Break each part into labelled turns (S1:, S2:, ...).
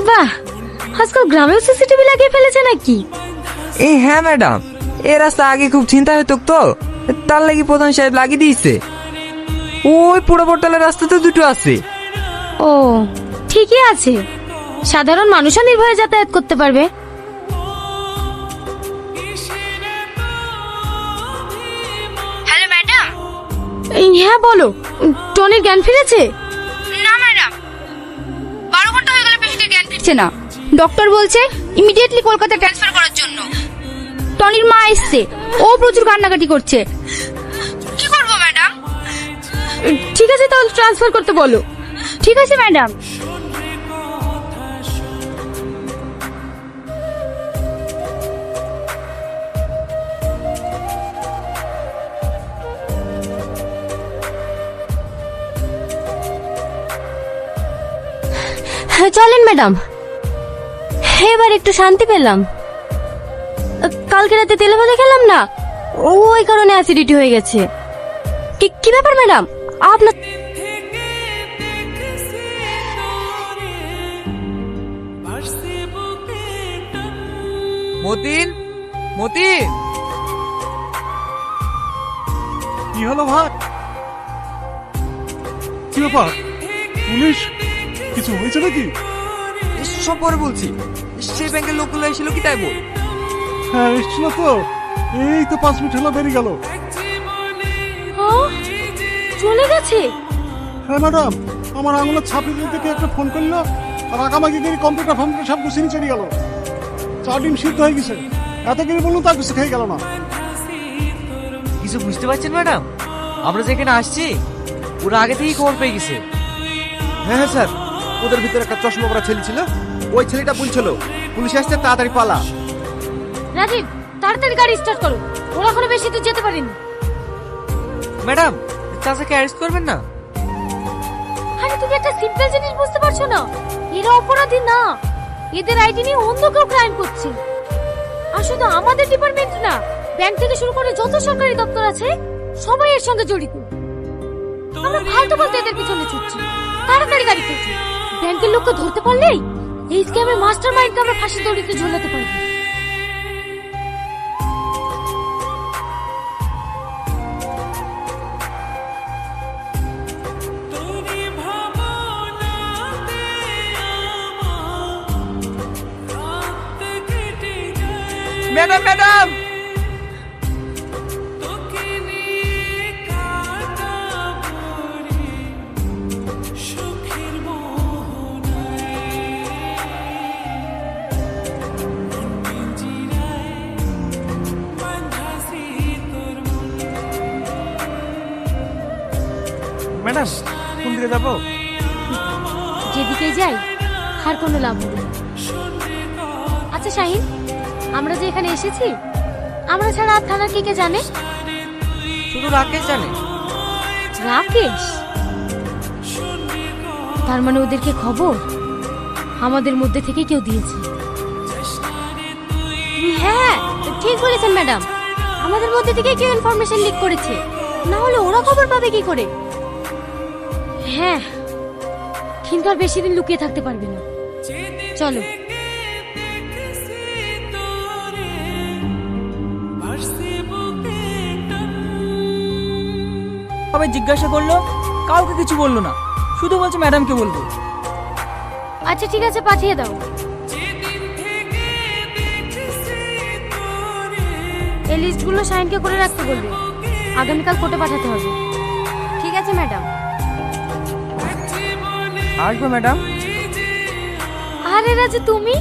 S1: বাহ, আজকাল গ্রামেও সিসিটিভি লাগিয়ে ফেলেছে নাকি?
S2: হ্যাঁ ম্যাডাম, এ রাস্তা আগে খুব চিন্তা হতো তো, তার লাগি প্রধান সাহেব লাগিয়ে দিয়েছে। ওই পুরো পোর্টালের রাস্তাতে দুটো আছে।
S1: ও ঠিকই আছে, সাধারণ মানুষও নির্ভয়ে যাতায়াত করতে পারবে। Hello madam. হ্যাঁ বলো, টনির জ্ঞান ফিরেছে?
S3: না ম্যাডাম, 12 ঘন্টা হয়ে গেল পেশেন্টের জ্ঞান ফিরছে না। ডক্টর বলছে ইমিডিয়েটলি কলকাতা ট্রান্সফার করার জন্য। টনির মা এসছে, ও প্রচুর কান্নাকাটি করছে। কি করবো ম্যাডাম?
S1: ঠিক আছে, তাহলে ট্রান্সফার করতে বলো।
S3: ঠিক আছে ম্যাডাম।
S1: চলেন ম্যাডাম, এবার একটু শান্তি পেলাম। কালকে রাতে তেলে ভাজা খেলাম না, ওই কারণে অ্যাসিডিটি হয়ে গেছে। কি ব্যাপার ম্যাডাম আপনার?
S2: মতিন, মতিন।
S4: কি হলো ভাই? কি ব্যাপার? পুলিশ কিছু হয়েছে নাকি?
S2: সব পরে বলছি। সেই ব্যাংকের লোকগুলো এসেছিল কি তাই বল।
S4: হ্যাঁ এসছিল তো, এই তো 5 মিনিট হলো বেরিয়ে গেল।
S1: চলে গেছে?
S4: হ্যাঁ ম্যাডাম, আমার আঙুলের ছাপি থেকে একটা ফোন করলো, আর আগামাগি গিয়ে কম্পিউটার ফম্পিউটার সব গুছিয়ে নিয়ে চলে গেল। 4 ডিম সিদ্ধ হয়ে গেছে, এত করে বললো তার কিছু খেয়ে গেল না।
S5: কিছু বুঝতে পারছেন ম্যাডাম? আমরা যেখানে আসছি ওরা আগে থেকেই খবর পেয়ে গেছে।
S6: হ্যাঁ হ্যাঁ স্যার, ওদের ভিতরে একটা চশমা পরা ছেলে ছিল, ওই ছেলেটা বলছিল পুলিশ আসছে তাড়াতাড়ি পালা।
S1: রাজীব, তাড়াতাড়ি গাড়ি স্টার্ট করো, ওরা এখনো বেশি দূর যেতে পারেনি।
S2: ম্যাডাম, চাচাকে অ্যারেস্ট করবেন না?
S1: আরে তুমি একটা সিম্পল জিনিস বুঝতে পারছো না? এরা অপরাধী না, এদের আইডি নিয়ে অন্য কেউ ক্রাইম করছে। আর শুধু আমাদের ডিপার্টমেন্ট না, ব্যাংক থেকে শুরু করে যত সরকারি দপ্তর আছে সবাই এর সঙ্গে জড়িত। আমরা ফালতু বলতে এদের পিছনে ছুটছি। তাড়াতাড়ি গাড়ি করছি, ব্যাংকের লোককে ধরতে পারলেই এই স্ক্যামের মাস্টার মাইন্ডকে আমরা ফাঁসি দড়িতে ঝোলাতে পারবো।
S2: Madam, madam.
S5: ম্যাডাম, কোন দিকে যাবো?
S1: যেদিকে যাই আর কোনো লাভ হবে না। আচ্ছা শাহিন, আমরা যে এখানে এসেছি, আমরা ছাড়া আর থানার কে জানে?
S2: শুধু রাকেশ জানে।
S1: রাকেশ? তার মানে ওদেরকে খবর আমাদের মধ্যে থেকে কেউ দিয়েছে। হ্যাঁ ঠিক বলেছেন ম্যাডাম, আমাদের মধ্যে থেকে কেউ ইনফরমেশন লিক করেছে, না হলে ওরা খবর পাবে কি করে? হ্যাঁ, কিন্তু আর বেশি দিন লুকিয়ে থাকতে পারবে না। চলো।
S7: সবাই জিজ্ঞাসা করলো, কাউকে কিছু বললো না, শুধু বলছে ম্যাডামকে বলবো।
S1: আচ্ছা ঠিক আছে, পাঠিয়ে দাও। এই লিস্টগুলো সাইনকে করে রাখতে বলবে, আগামীকাল কোর্টে পাঠাতে হবে। ঠিক আছে ম্যাডাম।
S2: আসবো ম্যাডাম।
S1: আরে রাজু, তুমি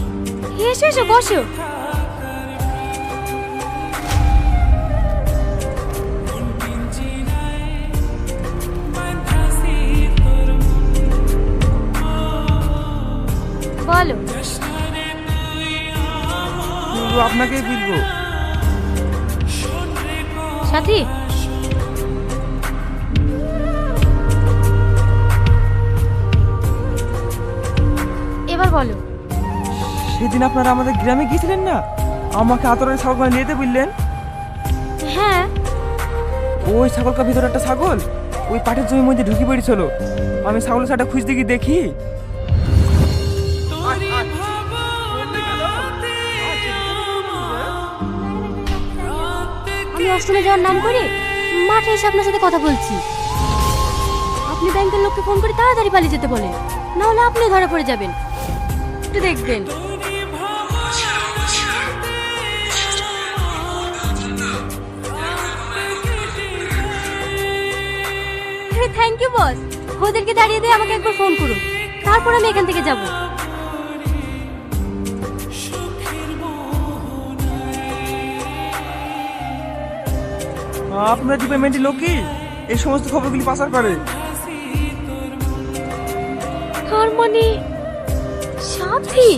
S1: এসো এসো, বসো। বলো।
S2: শুধু আপনাকেই ফিরবো।
S1: সাথী, এবার বলো।
S7: সেদিন আপনারা আমাদের গ্রামে গিয়েছিলেন না, আমাকে আতরের ছাগল নিয়ে যেতে বললেন।
S1: হ্যাঁ,
S7: ওই ছাগলটার ভিতরে একটা ছাগল ওই পাটের জমির মধ্যে ঢুকে পড়েছিল। আমি ছাগলের সাটা খুঁজতে গিয়ে দেখি
S1: অষ্টমে যাওয়ার নাম করে মাঠে এসে আপনার সাথে কথা বলছি। আপনি ব্যাংকের লোককে ফোন করে তাড়াতাড়ি পালিয়ে যেতে বলেন, না হলে আপনিও ধরা পড়ে যাবেন। একটু দেখবেন। Thank you boss. ওদেরকে দাঁড়িয়ে দিয়ে আমাকে একবার ফোন করুন, তারপর আমি এখান থেকে যাব।
S7: আপনার ডিপার্টমেন্টের লোকই এই সমস্ত খবরগুলি পাচার করে।
S1: তার মানে সাথী